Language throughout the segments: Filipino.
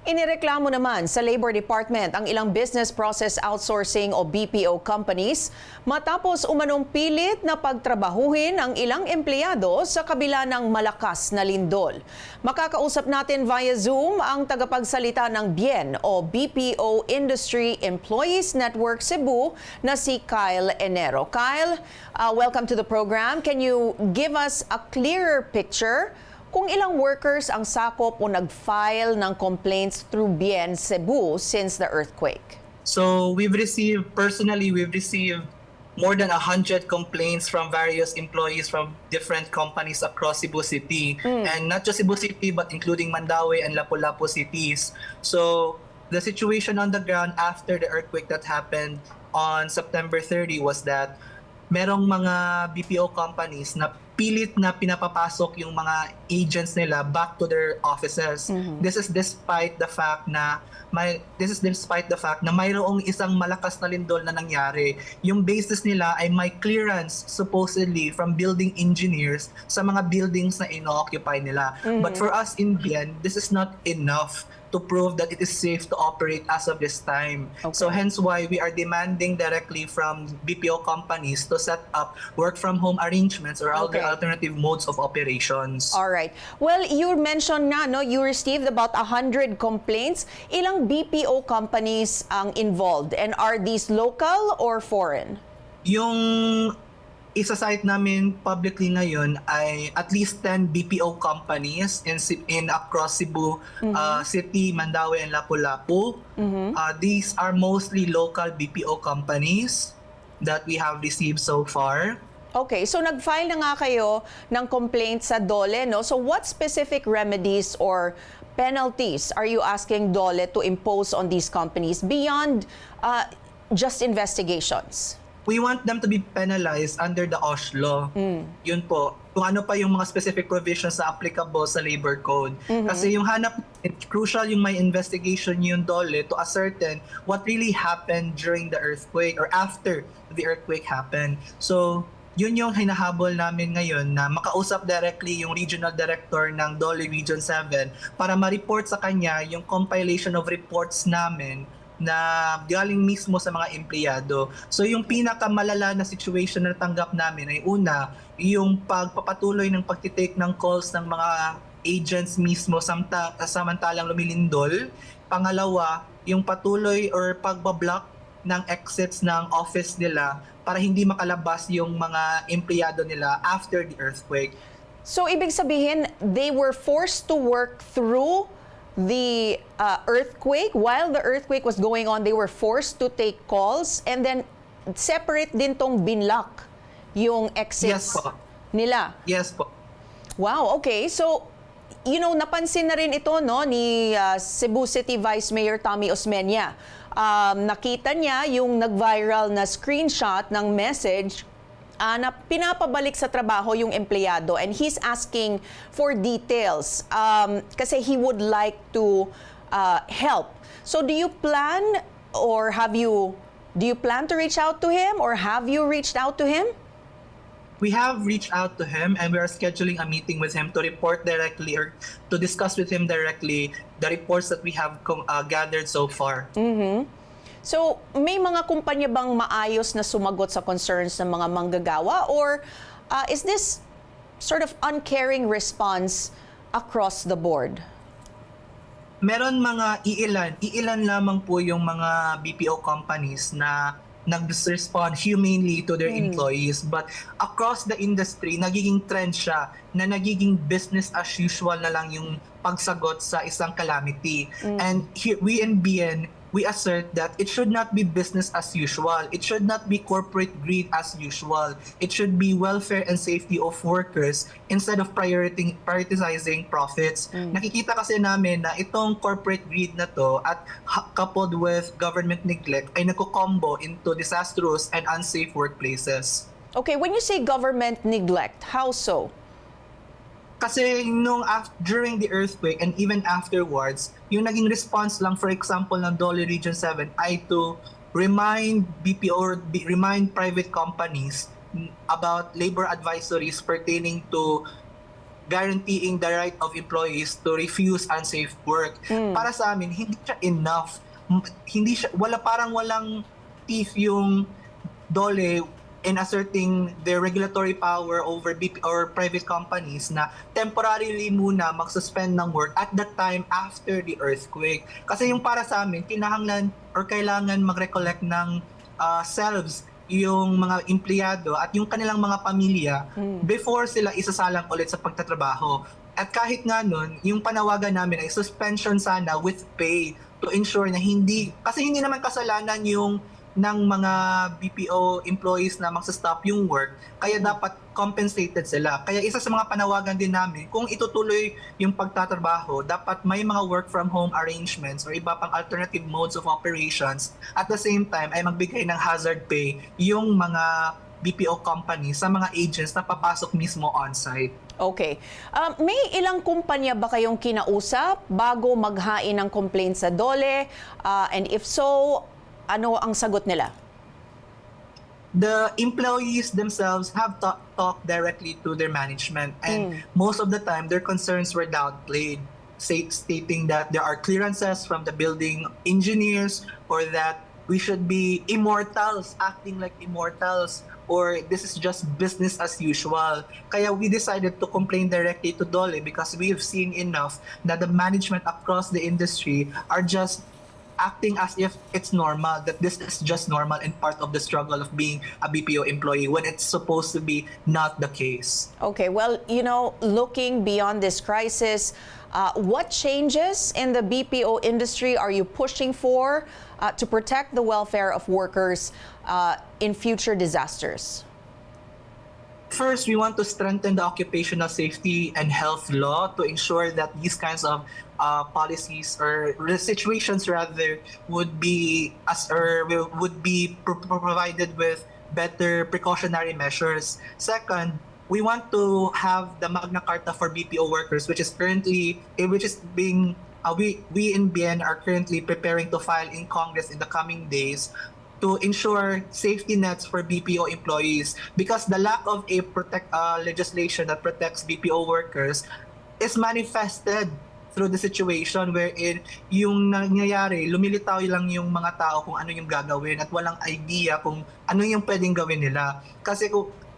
Inireklamo naman sa Labor Department ang ilang business process outsourcing o BPO companies matapos umanong pilit na pagtrabahuhin ang ilang empleyado sa kabila ng malakas na lindol. Makakausap natin via Zoom ang tagapagsalita ng BIEN o BPO Industry Employees Network Cebu na si Kyle Enero. Kyle, welcome to the program. Can you give us a clearer picture kung ilang workers ang sakop o nag-file ng complaints through BIEN Cebu since the earthquake? So we've received more than 100 complaints from various employees from different companies across Cebu City. And not just Cebu City but including Mandaue and Lapu-Lapu cities. So the situation on the ground after the earthquake that happened on September 30 was that merong mga BPO companies na pilit na pinapapasok yung mga agents nila back to their offices. This is despite the fact na mayroong isang malakas na lindol na nangyari. Yung basis nila ay may clearance supposedly from building engineers sa mga buildings na ino-occupy nila. But for us in BIEN, this is not enough to prove that it is safe to operate as of this time. Okay. So hence why we are demanding directly from BPO companies to set up work from home arrangements or other alternative modes of operations. All right. Well, you mentioned na you received about 100 complaints. Ilang BPO companies ang involved, and are these local or foreign? Yung isa-cite namin publicly ngayon ay at least 10 BPO companies in across Cebu City, Mandaue, and Lapu-Lapu. These are mostly local BPO companies that we have received so far. Okay, so nag-file na nga kayo ng complaint sa DOLE, no? So what specific remedies or penalties are you asking DOLE to impose on these companies beyond just investigations? We want them to be penalized under the OSH law. Yun po. Kung ano pa yung mga specific provisions na applicable sa labor code. Kasi yung crucial yung may investigation yung DOLE to ascertain what really happened during the earthquake or after the earthquake happened. So, yun yung hinahabol namin ngayon na makausap directly yung regional director ng DOLE Region 7 para ma-report sa kanya yung compilation of reports namin na galing mismo sa mga empleyado. So yung pinakamalala na situation na natanggap namin ay una, yung pagpapatuloy ng pagtitake ng calls ng mga agents mismo samantalang lumilindol. Pangalawa, yung patuloy or pagbablock ng exits ng office nila para hindi makalabas yung mga empleyado nila after the earthquake. So ibig sabihin, they were forced to work through the earthquake. While the earthquake was going on, they were forced to take calls, and then separate din tong binlock yung exits nila. Yes po. Wow, okay. So, napansin na rin ito ni Cebu City Vice Mayor Tommy Osmeña. Nakita niya yung nag-viral na screenshot ng message na pinapabalik sa trabaho yung empleyado, and he's asking for details kasi he would like to help. So do you plan to reach out to him, or have you reached out to him? We have reached out to him and we are scheduling a meeting with him to report directly or to discuss with him directly the reports that we have gathered so far. So, may mga kumpanya bang maayos na sumagot sa concerns ng mga manggagawa, or is this sort of uncaring response across the board? Meron mga iilan lamang po yung mga BPO companies na nag-respond humanely to their employees. But across the industry, nagiging trend siya na nagiging business as usual na lang yung pagsagot sa isang calamity. And here, we in BIEN, we assert that it should not be business as usual. It should not be corporate greed as usual. It should be welfare and safety of workers instead of prioritizing profits. Nakikita kasi namin na itong corporate greed na to at coupled with government neglect ay nagko-combo into disastrous and unsafe workplaces. Okay, when you say government neglect, how so? Kasi during the earthquake and even afterwards, yung naging response lang, for example, ng DOLE Region 7 ay to remind BPO or remind private companies about labor advisories pertaining to guaranteeing the right of employees to refuse unsafe work. Para sa amin, hindi siya enough. Walang teeth yung DOLE in asserting their regulatory power over or private companies na temporarily muna mag-suspend ng work at that time after the earthquake. Kasi yung para sa amin, kinahanglan or kailangan mag-recollect ng selves yung mga empleyado at yung kanilang mga pamilya before sila isasalang ulit sa pagtatrabaho. At kahit nga nun, yung panawagan namin ay suspension sana with pay to ensure na kasi hindi naman kasalanan yung ng mga BPO employees na magsa-stop yung work, kaya dapat compensated sila. Kaya isa sa mga panawagan din namin, kung itutuloy yung pagtatrabaho, dapat may mga work from home arrangements or iba pang alternative modes of operations. At the same time, ay magbigay ng hazard pay yung mga BPO companies sa mga agents na papasok mismo on-site. Okay. May ilang kumpanya ba kayong kinausap bago maghain ng complaint sa DOLE? And if so, ano ang sagot nila? The employees themselves have talked directly to their management, and most of the time their concerns were downplayed, stating that there are clearances from the building engineers or that we should be immortals, acting like immortals, or this is just business as usual. Kaya we decided to complain directly to DOLE because we've seen enough that the management across the industry are just acting as if it's normal, that this is just normal and part of the struggle of being a BPO employee when it's supposed to be not the case. Okay, well, looking beyond this crisis, what changes in the BPO industry are you pushing for to protect the welfare of workers in future disasters? First, we want to strengthen the occupational safety and health law to ensure that these kinds of policies or situations rather would be provided with better precautionary measures. Second, we want to have the Magna Carta for BPO workers, we in BN are currently preparing to file in Congress in the coming days to ensure safety nets for BPO employees, because the lack of a legislation that protects BPO workers is manifested through the situation wherein yung nangyayari, lumilitaw lang yung mga tao kung ano yung gagawin at walang idea kung ano yung pwedeng gawin nila. Kasi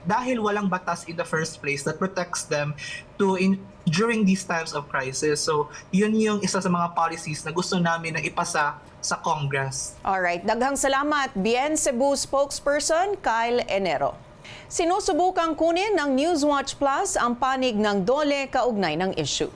dahil walang batas in the first place that protects them during these times of crisis. So yun yung isa sa mga policies na gusto namin na ipasa sa Congress. Alright, daghang salamat, BN Cebu spokesperson Kyle Enero. Sinusubukang kunin ng Newswatch Plus ang panig ng DOLE kaugnay ng issue.